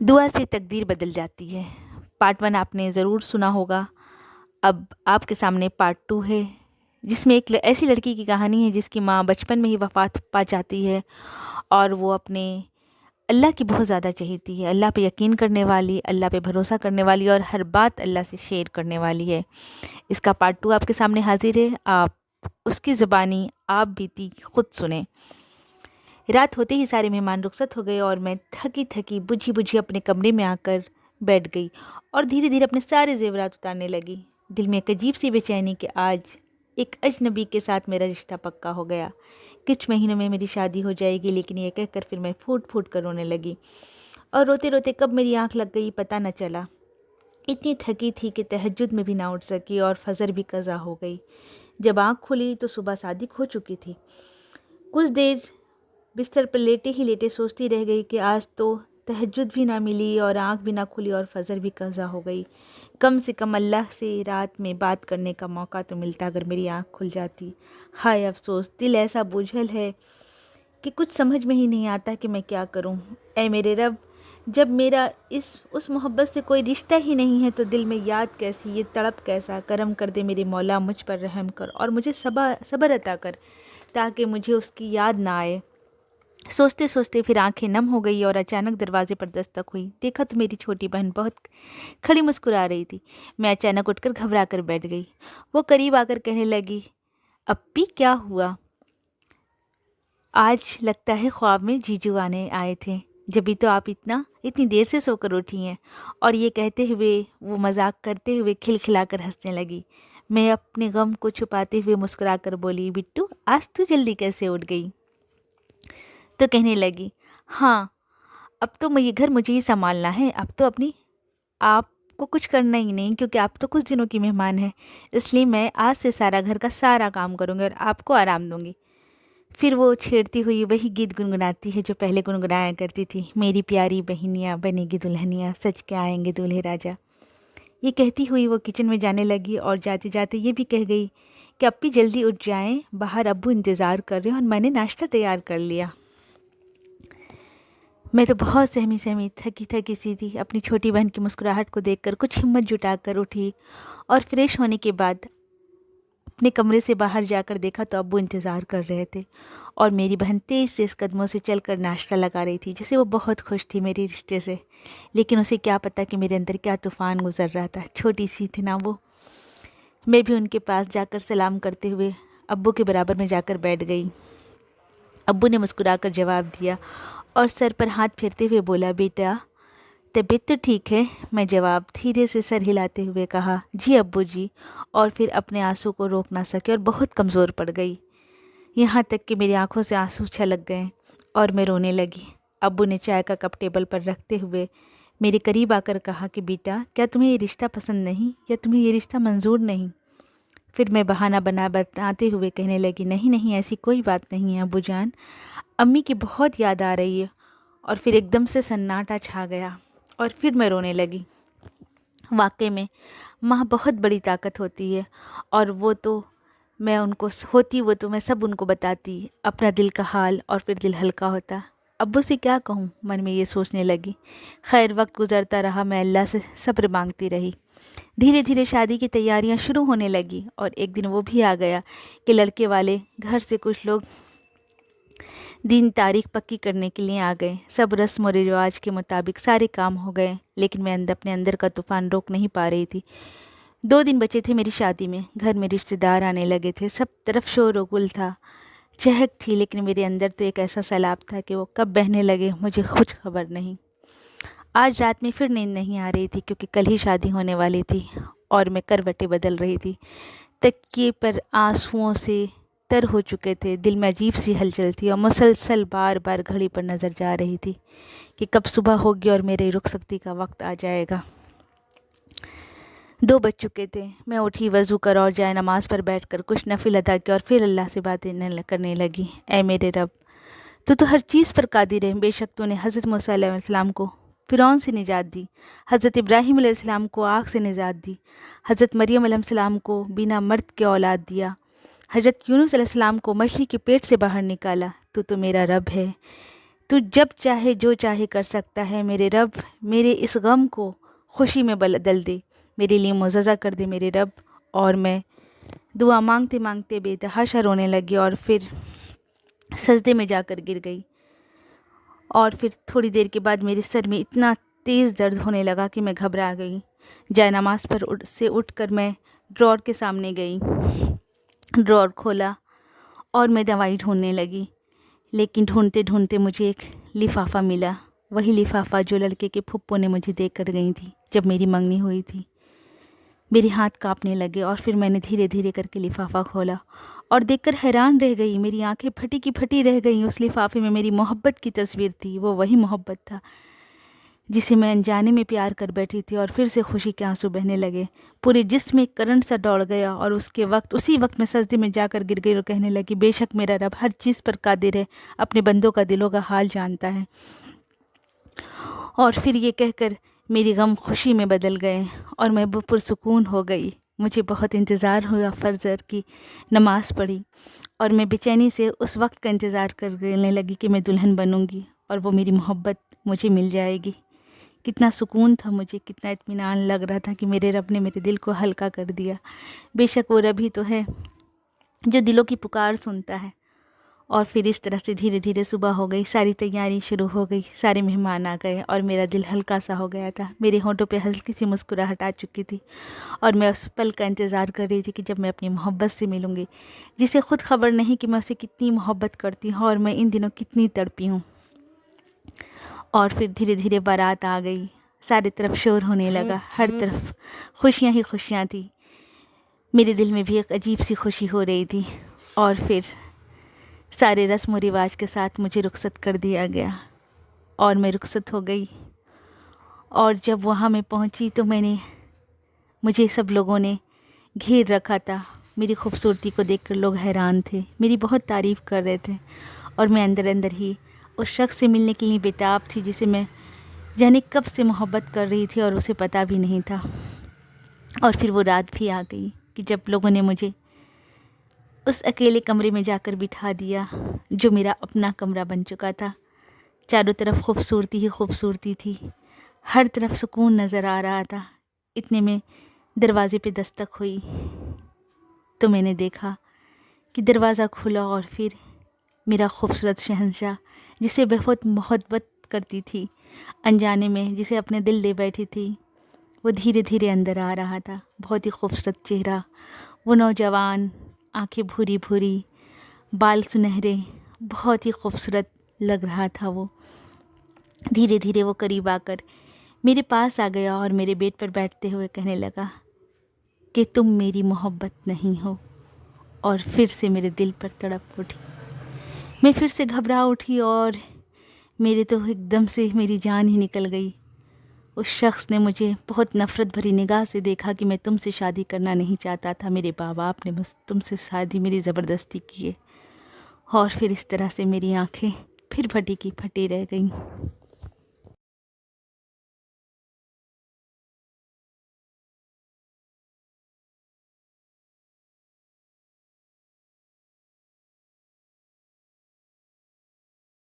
دعا سے تقدیر بدل جاتی ہے۔ پارٹ 1 آپ نے ضرور سنا ہوگا۔ اب آپ کے سامنے پارٹ 2 ہے، جس میں ایک ایسی لڑکی کی کہانی ہے جس کی ماں بچپن میں ہی وفات پا جاتی ہے، اور وہ اپنے اللہ کی بہت زیادہ چہیتی ہے، اللہ پہ یقین کرنے والی، اللہ پہ بھروسہ کرنے والی، اور ہر بات اللہ سے شیئر کرنے والی ہے۔ اس کا پارٹ 2 آپ کے سامنے حاضر ہے، آپ اس کی زبانی آپ بیتی خود سنیں۔ رات ہوتے ہی سارے مہمان رخصت ہو گئے اور میں تھکی تھکی بجھی اپنے کمرے میں آ کر بیٹھ گئی اور دھیرے دھیرے اپنے سارے زیورات اتارنے لگی۔ دل میں ایک عجیب سی بے چینی کہ آج ایک اجنبی کے ساتھ میرا رشتہ پکا ہو گیا، کچھ مہینوں میں میری شادی ہو جائے گی، لیکن یہ کہہ کر پھر میں پھوٹ پھوٹ کر رونے لگی، اور روتے روتے کب میری آنکھ لگ گئی پتہ نہ چلا۔ اتنی تھکی تھی کہ تہجد میں بھی نہ اٹھ سکی اور فجر بھی قضا ہو گئی۔ جب آنکھ کھلی تو صبح صادق ہو چکی تھی۔ کچھ دیر بستر پر لیٹے ہی لیٹے سوچتی رہ گئی کہ آج تو تہجد بھی نہ ملی اور آنکھ بھی نہ کھلی اور فجر بھی قضا ہو گئی۔ کم سے کم اللہ سے رات میں بات کرنے کا موقع تو ملتا اگر میری آنکھ کھل جاتی۔ ہائے افسوس، دل ایسا بوجھل ہے کہ کچھ سمجھ میں ہی نہیں آتا کہ میں کیا کروں۔ اے میرے رب، جب میرا اس محبت سے کوئی رشتہ ہی نہیں ہے تو دل میں یاد کیسی، یہ تڑپ کیسا؟ کرم کر دے میرے مولا، مجھ پر رحم کر اور مجھے صبر عطا کر تاکہ مجھے اس کی یاد نہ آئے۔ سوچتے سوچتے پھر آنکھیں نم ہو گئی اور اچانک دروازے پر دستک ہوئی۔ دیکھا تو میری چھوٹی بہن بہت کھڑی مسکرا رہی تھی۔ میں اچانک اٹھ کر گھبرا کر بیٹھ گئی۔ وہ قریب آ کر کہنے لگی، اپی کیا ہوا؟ آج لگتا ہے خواب میں جیجو آئے تھے، جبھی تو آپ اتنی دیر سے سو کر اٹھی ہیں۔ اور یہ کہتے ہوئے وہ مذاق کرتے ہوئے کھلکھلا کر ہنسنے لگی۔ میں اپنے غم کو چھپاتے ہوئے مسکرا کر بولی، بٹو آج تو جلدی کیسے اٹھ گئی؟ تو کہنے لگی، ہاں اب تو یہ گھر مجھے ہی سنبھالنا ہے، اب تو اپنی آپ کو کچھ کرنا ہی نہیں، کیونکہ آپ تو کچھ دنوں کی مہمان ہیں، اس لیے میں آج سے سارا گھر کا سارا کام کروں گی اور آپ کو آرام دوں گی۔ پھر وہ چھیڑتی ہوئی وہی گیت گنگناتی ہے جو پہلے گنگنایا کرتی تھی، میری پیاری بہنیاں بنے گی دلہنیاں، سج کے آئیں گے دولہے راجا۔ یہ کہتی ہوئی وہ کچن میں جانے لگی اور جاتے جاتے یہ بھی کہہ گئی کہ اپی جلدی اٹھ جائیں، باہر ابو انتظار کر رہے ہیں اور میں نے ناشتہ تیار کر لیا۔ میں تو بہت سہمی تھکی سی تھی۔ اپنی چھوٹی بہن کی مسکراہٹ کو دیکھ کر کچھ ہمت جٹا کر اٹھی اور فریش ہونے کے بعد اپنے کمرے سے باہر جا کر دیکھا تو ابو انتظار کر رہے تھے اور میری بہن تیز تیز قدموں سے چل کر ناشتہ لگا رہی تھی، جیسے وہ بہت خوش تھی میری رشتے سے، لیکن اسے کیا پتہ کہ میرے اندر کیا طوفان گزر رہا تھا۔ چھوٹی سی تھی نا وہ۔ میں بھی ان کے پاس جا کر سلام کرتے ہوئے ابو کے برابر میں جا کر بیٹھ گئی۔ ابو نے مسکرا کر جواب دیا اور سر پر ہاتھ پھیرتے ہوئے بولا، بیٹا طبیعت تو ٹھیک ہے؟ میں جواب دھیرے سے سر ہلاتے ہوئے کہا، جی ابو جی، اور پھر اپنے آنسو کو روک نہ سکے اور بہت کمزور پڑ گئی، یہاں تک کہ میری آنکھوں سے آنسو چھلک گئے اور میں رونے لگی۔ ابو نے چائے کا کپ ٹیبل پر رکھتے ہوئے میرے قریب آ کر کہا کہ بیٹا کیا تمہیں یہ رشتہ پسند نہیں یا تمہیں یہ رشتہ منظور نہیں؟ پھر میں بہانہ بناتے ہوئے کہنے لگی، نہیں ایسی کوئی بات نہیں ہے ابو جان، امی کی بہت یاد آ رہی ہے۔ اور پھر ایک دم سے سناٹا چھا گیا اور پھر میں رونے لگی۔ واقعے میں ماں بہت بڑی طاقت ہوتی ہے، اور وہ تو میں سب ان کو بتاتی اپنا دل کا حال، اور پھر دل ہلکا ہوتا۔ ابو سے کیا کہوں، من میں یہ سوچنے لگی۔ خیر وقت گزرتا رہا، میں اللہ سے صبر مانگتی رہی۔ دھیرے دھیرے شادی کی تیاریاں شروع ہونے لگی اور ایک دن وہ بھی آ گیا کہ لڑکے والے گھر سے کچھ لوگ دن تاریخ پکی کرنے کے لیے آ گئے۔ سب رسم و رواج کے مطابق سارے کام ہو گئے، لیکن میں اپنے اندر کا طوفان روک نہیں پا رہی تھی۔ 2 دن بچے تھے میری شادی میں، گھر میں رشتہ دار آنے لگے تھے، سب طرف شور و گل تھا، چہک تھی، لیکن میرے اندر تو ایک ایسا سیلاب تھا کہ وہ کب بہنے لگے مجھے کچھ خبر نہیں۔ آج رات میں پھر نیند نہیں آ رہی تھی کیونکہ کل ہی شادی ہونے والی تھی اور میں کروٹیں بدل رہی تھی۔ تکیے پر آنسوؤں سے تر ہو چکے تھے، دل میں عجیب سی ہلچل تھی اور مسلسل بار بار گھڑی پر نظر جا رہی تھی کہ کب صبح ہوگی اور میرے رخصتی کا وقت آ جائے گا۔ 2 بج چکے تھے۔ میں اٹھی، وضو کر اور جائے نماز پر بیٹھ کر کچھ نفل ادا کیا اور پھر اللہ سے باتیں کرنے لگی۔ اے میرے رب، تو ہر چیز پر قادر ہے، بے شک تو نے حضرت موسیٰ علیہ السلام کو فرعون سے نجات دی، حضرت ابراہیم علیہ السلام کو آگ سے نجات دی، حضرت مریم علیہ السلام کو بنا مرد کے اولاد دیا، حضرت یونس علیہ السلام کو مچھلی کے پیٹ سے باہر نکالا۔ تو میرا رب ہے، تو جب چاہے جو چاہے کر سکتا ہے میرے رب، میرے اس غم کو خوشی میں بدل دے، میرے لیے معجزہ کر دے میرے رب۔ اور میں دعا مانگتے مانگتے بے تحاشا رونے لگی اور پھر سجدے میں جا کر گر گئی۔ اور پھر تھوڑی دیر کے بعد میرے سر میں اتنا تیز درد ہونے لگا کہ میں گھبرا گئی۔ جائے نماز پر سے اٹھ کر میں ڈرور کے سامنے گئی، ڈرور کھولا اور میں دوائی ڈھونڈنے لگی، لیکن ڈھونڈتے ڈھونڈتے مجھے ایک لفافہ ملا، وہی لفافہ جو لڑکے کے پھپھو نے مجھے دے کر گئی تھی جب میری منگنی ہوئی تھی۔ میرے ہاتھ کانپنے لگے اور پھر میں نے دھیرے دھیرے کر کے لفافہ کھولا اور دیکھ کر حیران رہ گئی۔ میری آنکھیں پھٹی کی پھٹی رہ گئیں۔ اس لفافے میں میری محبت کی تصویر تھی، وہ وہی محبت تھا جسے میں انجانے میں پیار کر بیٹھی تھی، اور پھر سے خوشی کے آنسو بہنے لگے۔ پورے جسم میں کرنٹ سا دوڑ گیا اور اسی وقت میں سجدے میں جا کر گر گئی اور کہنے لگی، بے شک میرا رب ہر چیز پر قادر ہے، اپنے بندوں کا دلوں کا حال جانتا ہے۔ اور پھر یہ کہہ کر میری غم خوشی میں بدل گئے اور میں پرسکون ہو گئی۔ مجھے بہت انتظار ہوا، فجر کی نماز پڑھی اور میں بے چینی سے اس وقت کا انتظار کرنے لگی کہ میں دلہن بنوں گی اور وہ میری محبت مجھے مل جائے گی۔ کتنا سکون تھا مجھے، کتنا اطمینان لگ رہا تھا کہ میرے رب نے میرے دل کو ہلکا کر دیا۔ بے شک وہ رب ہی تو ہے جو دلوں کی پکار سنتا ہے۔ اور پھر اس طرح سے دھیرے دھیرے صبح ہو گئی، ساری تیاری شروع ہو گئی، سارے مہمان آ گئے اور میرا دل ہلکا سا ہو گیا تھا۔ میرے ہونٹوں پہ ہلکی سی مسکراہٹ آ چکی تھی اور میں اس پل کا انتظار کر رہی تھی کہ جب میں اپنی محبت سے ملوں گی، جسے خود خبر نہیں کہ میں اسے کتنی محبت کرتی ہوں اور میں ان دنوں کتنی تڑپی ہوں۔ اور پھر دھیرے دھیرے بارات آ گئی، سارے طرف شور ہونے لگا، ہر طرف خوشیاں ہی خوشیاں تھیں۔ میرے دل میں بھی ایک عجیب سی خوشی ہو رہی تھی۔ اور پھر سارے رسم و رواج کے ساتھ مجھے رخصت کر دیا گیا اور میں رخصت ہو گئی۔ اور جب وہاں میں پہنچی تو مجھے سب لوگوں نے گھیر رکھا تھا۔ میری خوبصورتی کو دیکھ کر لوگ حیران تھے، میری بہت تعریف کر رہے تھے اور میں اندر اندر ہی اس شخص سے ملنے کے لیے بےتاب تھی جسے میں جانے کب سے محبت کر رہی تھی اور اسے پتہ بھی نہیں تھا۔ اور پھر وہ رات بھی آ گئی کہ جب لوگوں نے مجھے اس اکیلے کمرے میں جا کر بٹھا دیا جو میرا اپنا کمرہ بن چکا تھا۔ چاروں طرف خوبصورتی ہی خوبصورتی تھی، ہر طرف سکون نظر آ رہا تھا۔ اتنے میں دروازے پہ دستک ہوئی تو میں نے دیکھا کہ دروازہ کھلا اور پھر میرا خوبصورت شہنشاہ، جسے بہت محبت کرتی تھی انجانے میں، جسے اپنے دل دے بیٹھی تھی، وہ دھیرے دھیرے اندر آ رہا تھا۔ بہت ہی خوبصورت چہرہ، وہ نوجوان، آنکھیں بھوری بھوری، بال سنہرے، بہت ہی خوبصورت لگ رہا تھا وہ۔ دھیرے دھیرے وہ قریب آ کر میرے پاس آ گیا اور میرے بیڈ پر بیٹھتے ہوئے کہنے لگا کہ تم میری محبت نہیں ہو، اور پھر سے میرے دل پر تڑپ اٹھی۔ میں پھر سے گھبرا اٹھی اور میرے تو ایک دم سے میری جان ہی نکل گئی۔ اس شخص نے مجھے بہت نفرت بھری نگاہ سے دیکھا کہ میں تم سے شادی کرنا نہیں چاہتا تھا، میرے ماں باپ نے بس تم سے شادی میری زبردستی کی ہے۔ اور پھر اس طرح سے میری آنکھیں پھر پھٹی کی پھٹی رہ گئیں۔